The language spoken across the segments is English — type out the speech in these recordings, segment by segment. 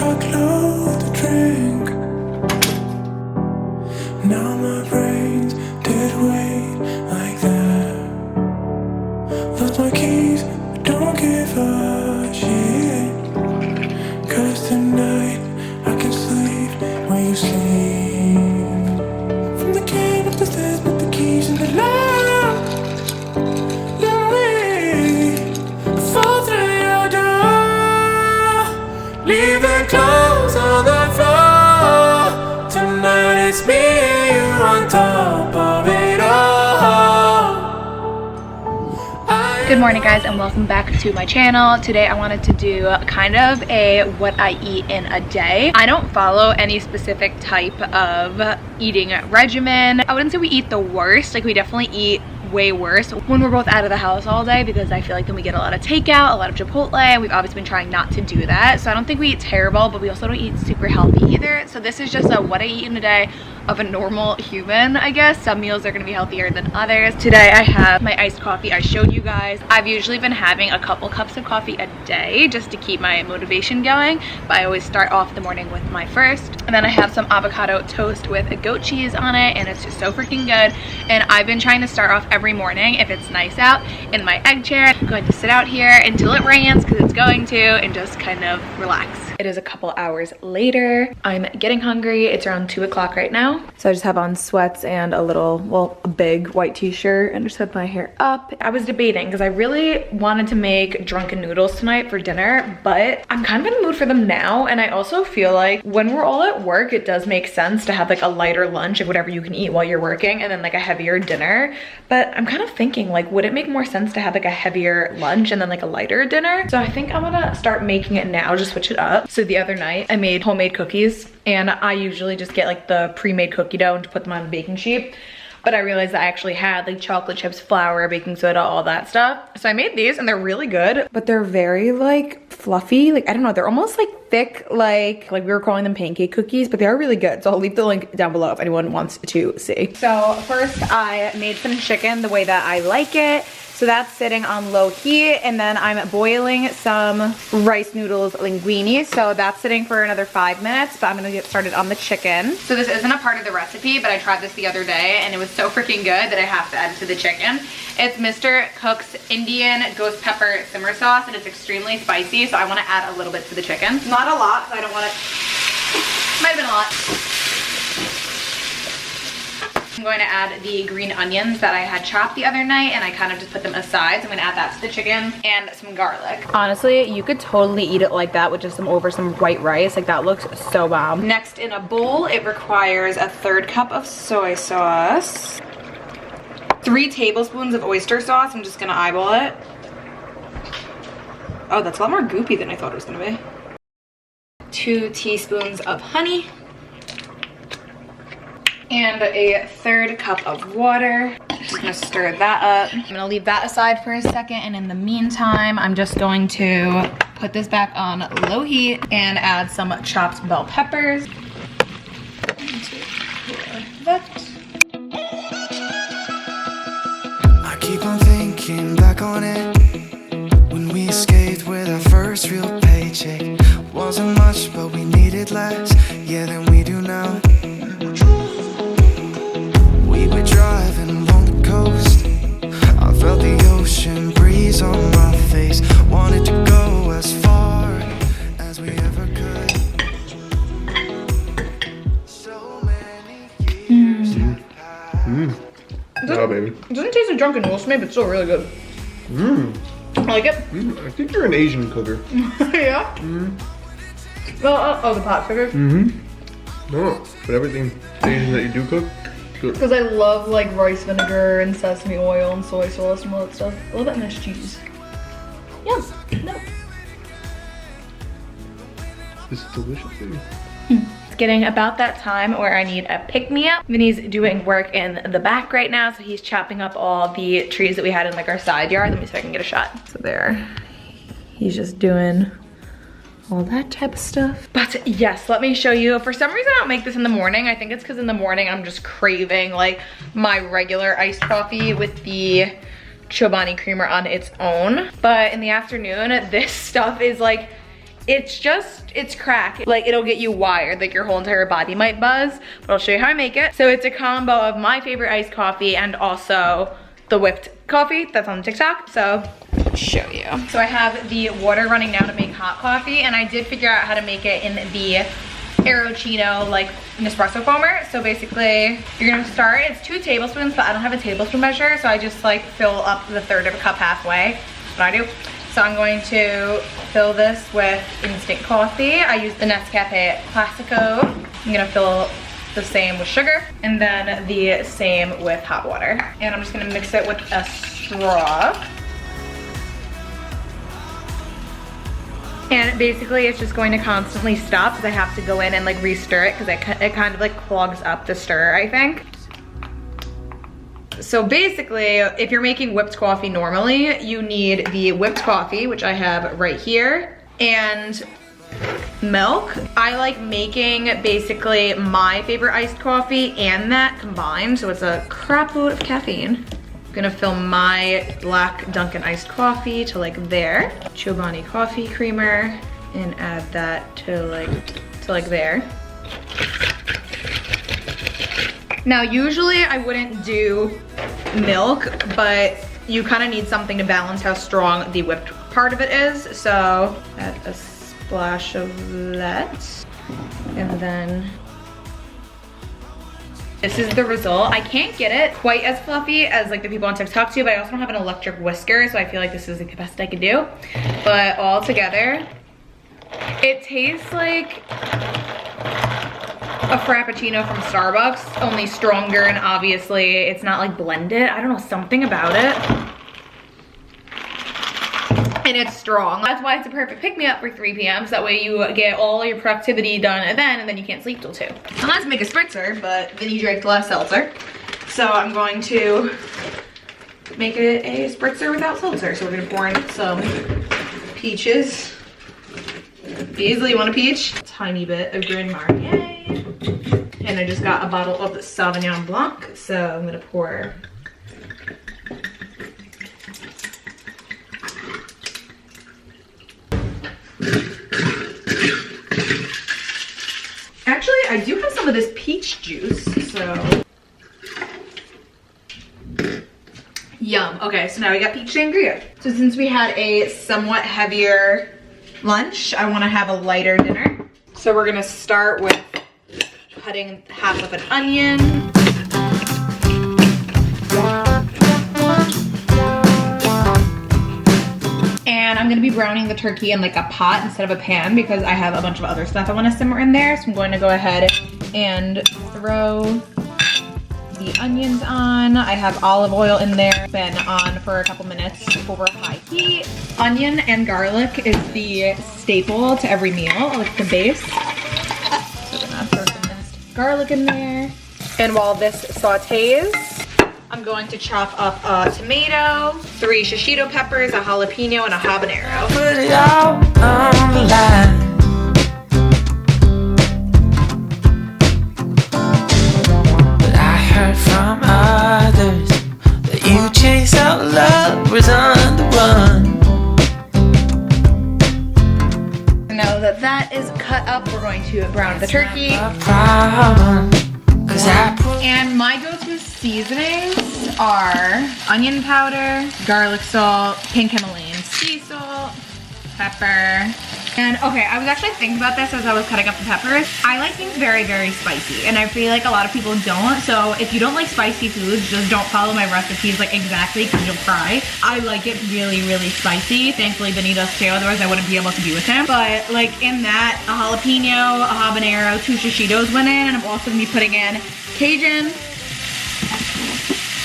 fuck love to drink. Now my brain's dead weight like that. Lost my keys, but don't give a shit. Cause tonight I can sleep where you sleep. From the cave up the stairs, put the keys in the lock. Lonely, I fall through your door. Leave the clothes on the floor. Tonight it's me and you on top of it all. Good morning guys and welcome back to my channel. Today I wanted to do kind of a what I eat in a day. I don't follow any specific type of eating regimen. I wouldn't say we eat the worst, like we definitely eat way worse when we're both out of the house all day, because I feel like then we get a lot of takeout, a lot of Chipotle. We've obviously been trying not to do that, so I don't think we eat terrible, but we also don't eat super healthy either. So this is just a what I eat in a day of a normal human, I guess. Some meals are gonna be healthier than others. Today I have my iced coffee I showed you guys. I've usually been having a couple cups of coffee a day just to keep my motivation going, but I always start off the morning with my first. And then I have some avocado toast with goat cheese on it, and it's just so freaking good. And I've been trying to start off every morning, if it's nice out, in my egg chair. I'm going to sit out here until it rains, because it's going to, and just kind of relax. It is a couple hours later. I'm getting hungry. It's around 2 o'clock right now. So I just have on sweats and a little, well, a big white t-shirt, and just have my hair up. I was debating, because I really wanted to make drunken noodles tonight for dinner, but I'm kind of in the mood for them now. And I also feel like when we're all at work, it does make sense to have like a lighter lunch of whatever you can eat while you're working, and then like a heavier dinner. But I'm kind of thinking, like, would it make more sense to have like a heavier lunch and then like a lighter dinner? So I think I'm gonna start making it now, just switch it up. So the other night I made homemade cookies, and I usually just get like the pre-made cookie dough and to put them on a baking sheet. But I realized I actually had like chocolate chips, flour, baking soda, all that stuff. So I made these and they're really good, but they're very like fluffy. Like, I don't know, they're almost like thick, like we were calling them pancake cookies, but they are really good. So I'll leave the link down below if anyone wants to see. So first I made some chicken the way that I like it. So that's sitting on low heat, and then I'm boiling some rice noodles linguine. So that's sitting for another 5 minutes, but I'm gonna get started on the chicken. So this isn't a part of the recipe, but I tried this the other day and it was so freaking good that I have to add it to the chicken. It's Mr. Cook's Indian ghost pepper simmer sauce, and it's extremely spicy, so I wanna add a little bit to the chicken. Not a lot, because I don't want it, might have been a lot. I'm going to add the green onions that I had chopped the other night, and I kind of just put them aside. So I'm going to add that to the chicken, and some garlic. Honestly, you could totally eat it like that with just some white rice. Like, that looks so bomb. Next, in a bowl, it requires a 1/3 cup of soy sauce, 3 tablespoons of oyster sauce. I'm just going to eyeball it. Oh, that's a lot more goopy than I thought it was going to be. 2 teaspoons of honey. And a 1/3 cup of water. Just gonna stir that up. I'm gonna leave that aside for a second, and in the meantime, I'm just going to put this back on low heat and add some chopped bell peppers. I keep on thinking back on it, when we escaped with our first real paycheck. Wasn't much, but we needed less, yeah, than we do now. We were driving along the coast, I felt the ocean breeze on my face. Wanted to go as far as we ever could. So many years have passed. Oh, baby. It doesn't taste like drunken noodles to me, but it's still really good. I like it. I think you're an Asian cooker. Yeah? Oh, the pot sugar? No, but everything Asian that you do cook, good. Because I love like rice vinegar and sesame oil and soy sauce and all that stuff. I love that nice cheese. Yum. No. It's delicious, baby. It's getting about that time where I need a pick-me-up. Vinny's doing work in the back right now, so he's chopping up all the trees that we had in like our side yard. Let me see if I can get a shot. So there, he's just doing all that type of stuff. But yes, let me show you. For some reason I don't make this in the morning. I think it's because in the morning I'm just craving like my regular iced coffee with the Chobani creamer on its own. But in the afternoon, this stuff is like it's crack. Like it'll get you wired, like your whole entire body might buzz, but I'll show you how I make it. So it's a combo of my favorite iced coffee and also the whipped coffee that's on TikTok. So show you. So I have the water running now to make hot coffee, and I did figure out how to make it in the Aerochino like Nespresso foamer. So basically you're gonna start, it's 2 tablespoons, but I don't have a tablespoon measure, so I just like fill up the 1/3 of a cup halfway. That's what I do. So I'm going to fill this with instant coffee. I use the Nescafe Classico. I'm gonna fill the same with sugar, and then the same with hot water. And I'm just gonna mix it with a straw. And basically it's just going to constantly stop because I have to go in and like re-stir it because it kind of like clogs up the stirrer, I think. So basically, if you're making whipped coffee normally, you need the whipped coffee, which I have right here, and milk. I like making basically my favorite iced coffee and that combined, so it's a crap load of caffeine. I'm gonna fill my black Dunkin' iced coffee to like there. Chobani coffee creamer, and add that to like there. Now usually I wouldn't do milk, but you kind of need something to balance how strong the whipped part of it is. So add a splash of that, and then this is the result. I can't get it quite as fluffy as like the people on TikTok do, but I also don't have an electric whisker, so I feel like this is like the best I could do. But all together, it tastes like a Frappuccino from Starbucks, only stronger, and obviously it's not like blended. I don't know, something about it. And it's strong. That's why it's a perfect pick-me-up for 3 p.m. So that way you get all your productivity done then, and then you can't sleep till 2. Unless make a spritzer, but then you drink less seltzer. So I'm going to make it a spritzer without seltzer. So we're gonna pour in some peaches. Beasley, you want a peach? A tiny bit of Grand Marnier. And I just got a bottle of the Sauvignon Blanc, so I'm gonna pour. Actually, I do have some of this peach juice, so. Yum. Okay, so now we got peach sangria. So since we had a somewhat heavier lunch, I wanna have a lighter dinner. So we're gonna start with cutting half of an onion. And I'm gonna be browning the turkey in like a pot instead of a pan because I have a bunch of other stuff I wanna simmer in there. So I'm going to go ahead and throw the onions on. I have olive oil in there, been on for a couple minutes over high heat. Onion and garlic is the staple to every meal, like the base. So I'm gonna throw some minced garlic in there. And while this sautés, I'm going to chop up a tomato, 3 shishito peppers, a jalapeno, and a habanero. Put it all on the line. But I heard from others that you chase out lovers on the run. Now that that is cut up, we're going to brown the turkey. And my go-to seasonings are onion powder, garlic salt, pink Himalayan sea salt, pepper. And okay, I was actually thinking about this as I was cutting up the peppers. I like things very, very spicy, and I feel like a lot of people don't. So if you don't like spicy foods, just don't follow my recipes like exactly because you'll cry. I like it really, really spicy. Thankfully, Vinny does too, otherwise I wouldn't be able to be with him. But like in that, a jalapeno, a habanero, 2 shishitos went in, and I'm also gonna be putting in Cajun,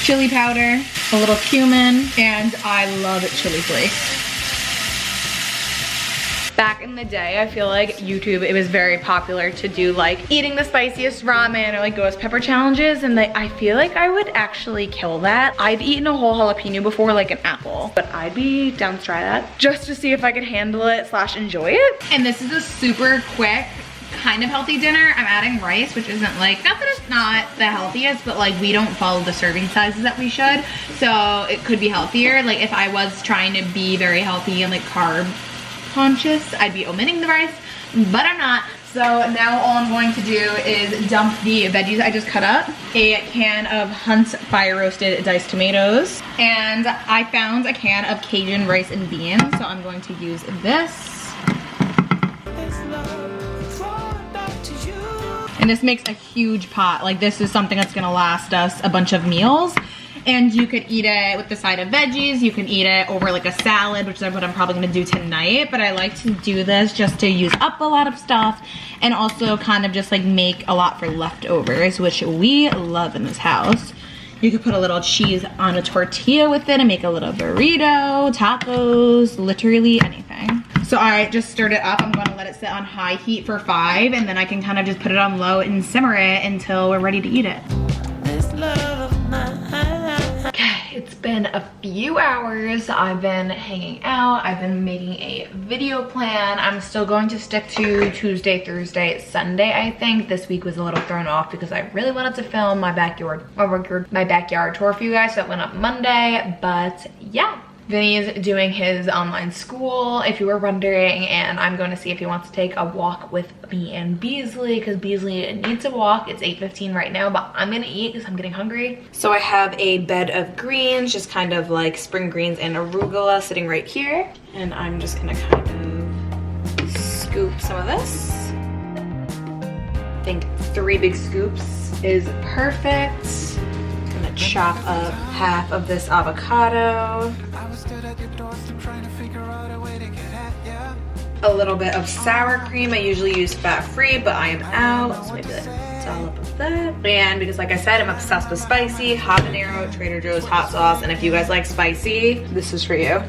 chili powder, a little cumin, and I love chili flakes. Back in the day, I feel like YouTube, it was very popular to do like eating the spiciest ramen or like ghost pepper challenges, and I feel like I would actually kill that. I've eaten a whole jalapeno before, like an apple, but I'd be down to try that just to see if I could handle it / enjoy it. And this is a super quick, kind of healthy dinner. I'm adding rice, which isn't like, not that it's not the healthiest, but like we don't follow the serving sizes that we should, so it could be healthier. Like if I was trying to be very healthy and like carb conscious, I'd be omitting the rice, but I'm not. So now all I'm going to do is dump the veggies I just cut up, a can of Hunt's fire roasted diced tomatoes, and I found a can of Cajun rice and beans, so I'm going to use this. And this makes a huge pot. Like, this is something that's gonna last us a bunch of meals. And you could eat it with the side of veggies. You can eat it over like a salad, which is what I'm probably gonna do tonight. But I like to do this just to use up a lot of stuff and also kind of just like make a lot for leftovers, which we love in this house. You could put a little cheese on a tortilla with it and make a little burrito, tacos, literally anything. So I just stirred it up. I'm gonna let it sit on high heat for 5, and then I can kind of just put it on low and simmer it until we're ready to eat it. Okay, it's been a few hours. I've been hanging out. I've been making a video plan. I'm still going to stick to Tuesday, Thursday, Sunday, I think. This week was a little thrown off because I really wanted to film my backyard tour for you guys, so it went up Monday, but yeah. Vinny's doing his online school, if you were wondering, and I'm going to see if he wants to take a walk with me and Beasley, because Beasley needs a walk. It's 8:15 right now, but I'm gonna eat because I'm getting hungry. So I have a bed of greens, just kind of like spring greens and arugula sitting right here, and I'm just gonna kind of scoop some of this. I think 3 big scoops is perfect. I'm gonna chop up half of this avocado. A little bit of sour cream. I usually use fat-free, but I am out, so maybe that's all up of that. And because like I said, I'm obsessed with spicy, habanero, Trader Joe's hot sauce, and if you guys like spicy, this is for you.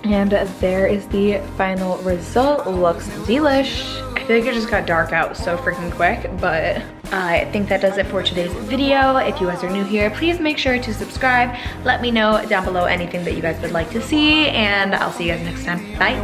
And there is the final result. Looks delish. I feel like it just got dark out so freaking quick, but I think that does it for today's video. If you guys are new here, please make sure to subscribe. Let me know down below anything that you guys would like to see, and I'll see you guys next time. Bye.